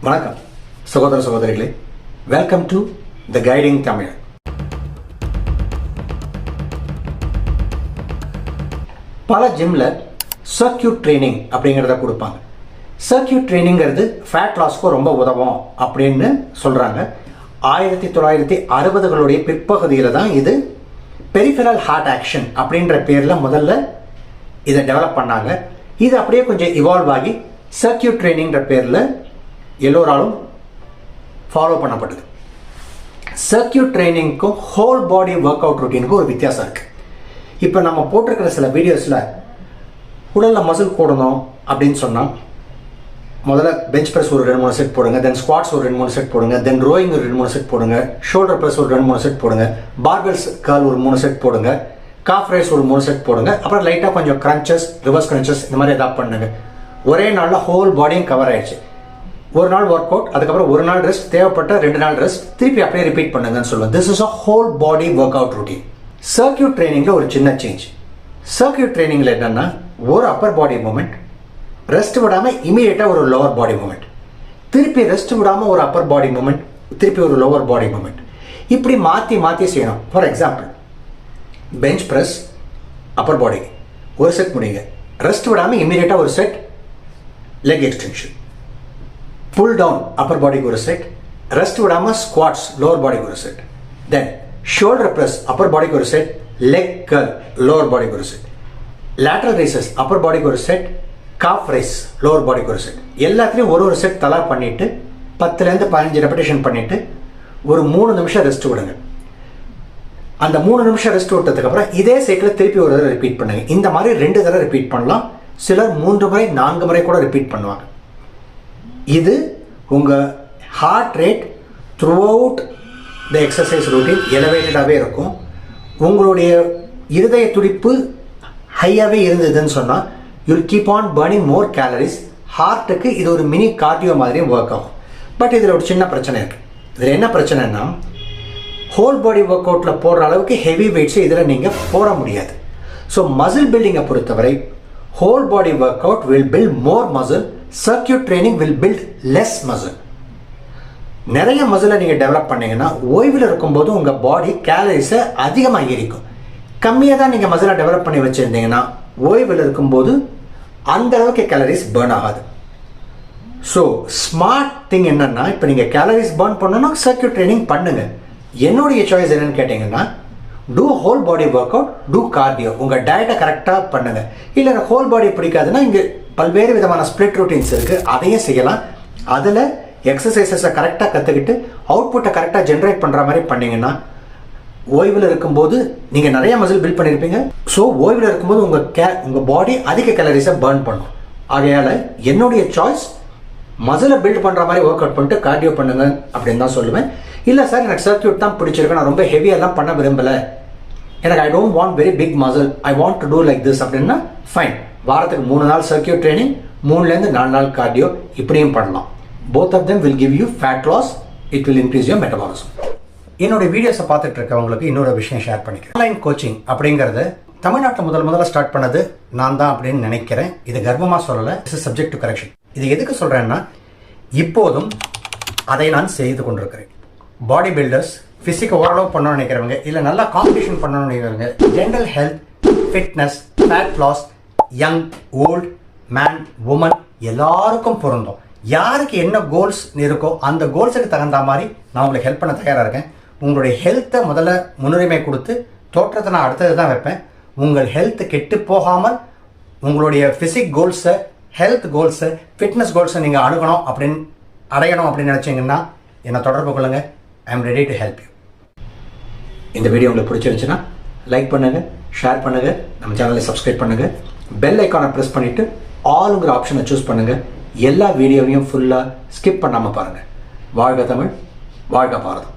வணக்கம் சகோதர சகோதரிகளே, welcome to the guiding Tamil. பல ஜிம்ல சர்க்யூட் ட்ரைனிங் அப்படிங்கிறத கொடுப்பாங்க. சர்க்யூட் ட்ரைனிங்கிறது ஃபேட் லாஸ்க்கு ரொம்ப உதவும் அப்படின்னு சொல்கிறாங்க. 1960களுடைய பிற்பகுதியில் தான் இது பெரிஃபெரல் ஹார்ட் ஆக்ஷன் அப்படின்ற பேரில் முதல்ல இதை டெவலப் பண்ணாங்க. இது அப்படியே கொஞ்சம் இவால்வ் ஆகி சர்க்யூட் ட்ரைனிங்கிற பேரில் எல்லோராலும் ஃபாலோ பண்ணப்படுது. சர்க்யூட் ட்ரைனிங்க்கும் ஹோல் பாடி ஒர்க் அவுட் ரொட்டீனுக்கும் ஒரு வித்தியாசம் இருக்குது. இப்போ நம்ம போட்டிருக்கிற சில வீடியோஸில் உடலில் மசில் போடணும் அப்படின்னு சொன்னால் முதல்ல பெஞ்ச் ப்ரெஸ் ஒரு 2-3 செட் போடுங்க, தென் ஸ்குவாட்ஸ் ஒரு 2-3 செட் போடுங்க, தென் ரோயிங் ஒரு 2-3 செட் போடுங்க, ஷோல்டர் ப்ரெஸ் ஒரு 2-3 செட் போடுங்க, பார்பெல்ஸ் கர்ல் ஒரு 3 செட் போடுங்க, காஃப் ரைஸ் ஒரு 3 செட் போடுங்க, அப்புறம் லைட்டாக கொஞ்சம் கிரன்ச்சஸ், ரிவர்ஸ் கிரன்ச்சஸ் இந்த மாதிரி எதாவது பண்ணுங்க. ஒரே நாளில் ஹோல் பாடியும் கவர் ஆயிடுச்சு. ஒரு நாள் ஒர்க் அவுட், அதுக்கப்புறம் ஒரு நாள் ரெஸ்ட், தேவைப்பட்ட 2 நாள் ரெஸ்ட், திருப்பி அப்படியே ரிப்பீட் பண்ணுங்கன்னு சொல்லுவேன். This is a whole body workout routine. Circuit ட்ரைனிங்கில் ஒரு சின்ன சேஞ்ச். சர்க்யூட் ட்ரைனிங்கில் என்னென்னா ஒரு அப்பர் பாடி மூமெண்ட், ரெஸ்ட் விடாமல் இமீடியட்டாக ஒரு லோவர் பாடி மூமெண்ட், திருப்பி ரெஸ்ட் விடாமல் ஒரு அப்பர் பாடி மூமெண்ட், திருப்பி ஒரு லோவர் பாடி மூமெண்ட், இப்படி மாற்றி மாற்றி செய்யணும். For example, bench press upper body ஒரு செட் முடியுங்க, ரெஸ்ட் விடாமல் இமீடியட்டாக ஒரு set leg extension, pull down upper பாடிக்கு ஒரு செட், ரெஸ்ட் விடாமல் ஸ்குவாட்ஸ் லோவர் பாடிக்கு ஒரு set, then shoulder press upper பாடிக்கு ஒரு செட், லெக் கர்ல் லோவர் பாடிக்கு ஒரு செட், லேட்டரல் ரைசஸ் அப்பர் பாடிக்கு ஒரு செட், காஃப் ரைஸ் லோவர் பாடிக்கு ஒரு செட். எல்லாத்துலேயும் ஒரு செட் தலா பண்ணிவிட்டு 10லேருந்து 15 ரெப்படேஷன் பண்ணிவிட்டு ஒரு 3 நிமிஷம் ரெஸ்ட் விடுங்க. அந்த 3 நிமிஷம் ரெஸ்ட் விட்டதுக்கப்புறம் இதே சைக்கிளை திருப்பி ஒரு தடவை ரிப்பீட் பண்ணுங்க. இந்த மாதிரி 2 தடவை ரிப்பீட் பண்ணலாம். சிலர் 3 முறை 4 முறை கூட ரிப்பீட் பண்ணுவாங்க. இது உங்கள் heart rate throughout the exercise routine எலவேட்டடாகவே இருக்கும். உங்களுடைய இருதய துடிப்பு ஹையாகவே இருந்ததுன்னு சொன்னால் you'll keep on burning more calories. ஹார்ட்டுக்கு இது ஒரு மினி கார்டியோ மாதிரியும் ஒர்க் ஆகும். பட் இதில் ஒரு சின்ன பிரச்சனை இருக்குது. இதில் என்ன பிரச்சனைன்னா, ஹோல் பாடி ஒர்க் அவுட்டில் போடுற அளவுக்கு ஹெவி வெயிட்ஸை இதில் நீங்கள் போட முடியாது. ஸோ மசில் பில்டிங்கை பொறுத்தவரை whole body workout will build more muscle, circuit training will build less muscle. நிறைய மசிலை நீங்கள் டெவலப் பண்ணீங்கன்னா ஓய்வில் இருக்கும்போது உங்கள் பாடி கேலரிஸை அதிகமாக எரிக்கும். கம்மியாக தான் நீங்கள் மசிலை டெவலப் பண்ணி வச்சுருந்தீங்கன்னா ஓய்வில் இருக்கும்போது அந்த அளவுக்கு கேலரிஸ் பேர்ன் ஆகாது. ஸோ ஸ்மார்ட் திங் என்னென்னா, இப்போ நீங்கள் கேலரிஸ் பேர்ன் பண்ணணும்னா சர்க்யூட் ட்ரைனிங் பண்ணுங்கள். என்னுடைய சாய்ஸ் என்னென்னு கேட்டிங்கன்னா, do whole body workout, do cardio. உங்கள் டயட்டை கரெக்டாக பண்ணுங்கள். இல்லை எனக்கு ஹோல் பாடி பிடிக்காதுன்னா இங்கே பல்வேறு விதமான ஸ்ப்ளிட் ரொட்டீன்ஸ் இருக்குது, அதையும் செய்யலாம். அதில் எக்ஸசைசஸை கரெக்டாக கற்றுக்கிட்டு அவுட்புட்டை கரெக்டாக ஜென்ரேட் பண்ணுற மாதிரி பண்ணிங்கன்னா ஓய்வில் இருக்கும்போது நீங்கள் நிறைய மசில் பில்ட் பண்ணியிருப்பீங்க. ஸோ ஓய்வில் இருக்கும்போது உங்கள் பாடி அதிக கேலரிஸை பர்ன் பண்ணும். ஆகையால் என்னுடைய சாய்ஸ் மசிலை பில்ட் பண்ணுற மாதிரி ஒர்க் அவுட் பண்ணிட்டு கார்டியோ பண்ணுங்க அப்படின்னு தான் சொல்லுவேன். இல்லை சார், எனக்கு சர்க்யூட் தான் பிடிச்சிருக்கு, நான் ரொம்ப ஹெவியெல்லாம் பண்ண விரும்பலை, எனக்கு I don't want very big muscle, I want to do like this அப்படின்னா ஃபைன். வாரத்துக்கு 3 நாள் சர்க்யூட் ட்ரைனிங், 3லேருந்து 4 நாள் கார்டியோ, இப்படியும் பண்ணலாம். Both of them will give you fat loss, it will increase your metabolism. என்னோட வீடியோஸை பார்த்துட்டு இருக்கவங்களுக்கு இன்னொரு விஷயம் ஷேர் பண்ணிக்கிறேன். ஆன்லைன் கோச்சிங் அப்படிங்கிறது தமிழ்நாட்டில் முதல்ல ஸ்டார்ட் பண்ணது நான் தான் அப்படின்னு நினைக்கிறேன். இது கர்வமாக சொல்லலை, இட்ஸ் சப்ஜெக்ட் டு கரெக்ஷன். இது எதுக்கு சொல்கிறேன்னா, இப்போதும் அதை நான் செய்து கொண்டிருக்கிறேன். பாடி பில்டர்ஸ், ஃபிசிக்கை ஓரளவு பண்ணணும்னு நினைக்கிறவங்க, இல்லை நல்லா காம்படிஷன் பண்ணணும்னு நினைக்கிறவங்க, general health, fitness, fat loss, young, old, man, woman எல்லாருக்கும் பொருந்தும். யாருக்கு என்ன கோல்ஸ் இருக்கோ அந்த கோல்ஸுக்கு தகுந்த மாதிரி நான் உங்களுக்கு ஹெல்ப் பண்ண தயாராக இருக்கேன். உங்களுடைய ஹெல்த்தை முதல்ல முன்னுரிமை கொடுத்து தோற்றத்தை நான் அடுத்தது தான் வைப்பேன். உங்கள் ஹெல்த் கெட்டு போகாமல் உங்களுடைய ஃபிசிக் கோல்ஸை, ஹெல்த் கோல்ஸை, ஃபிட்னஸ் கோல்ஸை நீங்கள் அடையணும் அப்படின்னு நினச்சிங்கன்னா என்னை தொடர்பு கொள்ளுங்கள். I am ready to help you. இந்த வீடியோ உங்களுக்கு பிடிச்சிருந்துச்சுன்னா லைக் பண்ணுங்கள், ஷேர் பண்ணுங்கள், நம்ம சேனலை சப்ஸ்கிரைப் பண்ணுங்கள், பெல் ஐக்கானை ப்ரெஸ் பண்ணிவிட்டு ஆளுங்கிற ஆப்ஷனை சூஸ் பண்ணுங்கள். எல்லா வீடியோவையும் ஃபுல்லாக ஸ்கிப் பண்ணாமல் பாருங்கள். வாழ்க தமிழ், வாழ்க பாரதம்.